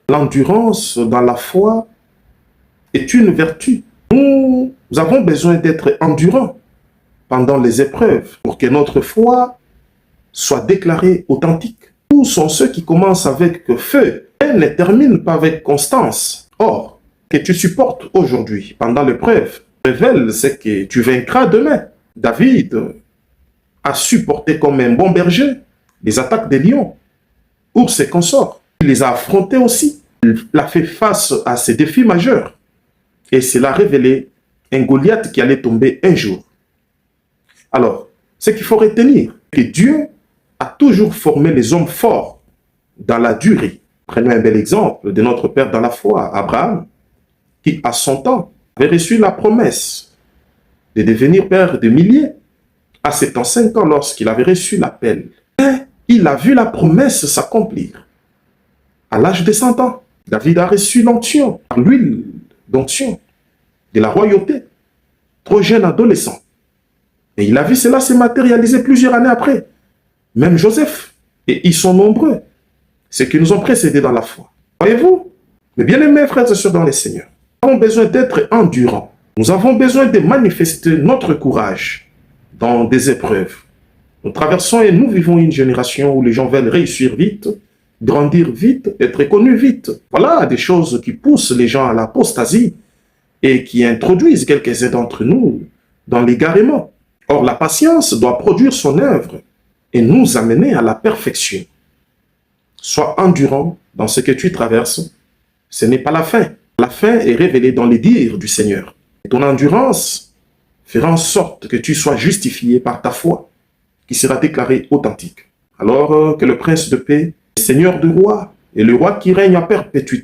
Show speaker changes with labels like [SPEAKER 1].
[SPEAKER 1] L'endurance dans la foi est une vertu. Nous avons besoin d'être endurants pendant les épreuves pour que notre foi soit déclarée authentique. Où sont ceux qui commencent avec feu et ne terminent pas avec constance? Or, que tu supportes aujourd'hui pendant l'épreuve révèle ce que tu vaincras demain. David a supporté comme un bon berger les attaques des lions, ours et consorts. Il les a affrontés aussi. Il a fait face à ces défis majeurs. Et cela a révélé un Goliath qui allait tomber un jour. Alors, ce qu'il faut retenir, que Dieu a toujours formé les hommes forts dans la durée. Prenons un bel exemple de notre Père dans la foi, Abraham, qui à son temps avait reçu la promesse de devenir père de milliers à 75 ans lorsqu'il avait reçu l'appel. Il a vu la promesse s'accomplir. À l'âge de 100 ans, David a reçu l'onction, l'huile d'onction de la royauté, trop jeune adolescent. Et il a vu cela se matérialiser plusieurs années après. Même Joseph, et ils sont nombreux, ceux qui nous ont précédés dans la foi. Voyez-vous, mes bien-aimés frères et sœurs dans le Seigneur, nous avons besoin d'être endurants. Nous avons besoin de manifester notre courage dans des épreuves. Nous traversons et nous vivons une génération où les gens veulent réussir vite, grandir vite, être connus vite. Voilà des choses qui poussent les gens à l'apostasie et qui introduisent quelques-uns d'entre nous dans l'égarement. Or, la patience doit produire son œuvre et nous amener à la perfection. Sois endurant dans ce que tu traverses. Ce n'est pas la fin. La fin est révélée dans les dires du Seigneur. Et ton endurance fera en sorte que tu sois justifié par ta foi, qui sera déclarée authentique. Alors que le prince de paix, le Seigneur de rois et le roi qui règne à perpétuité,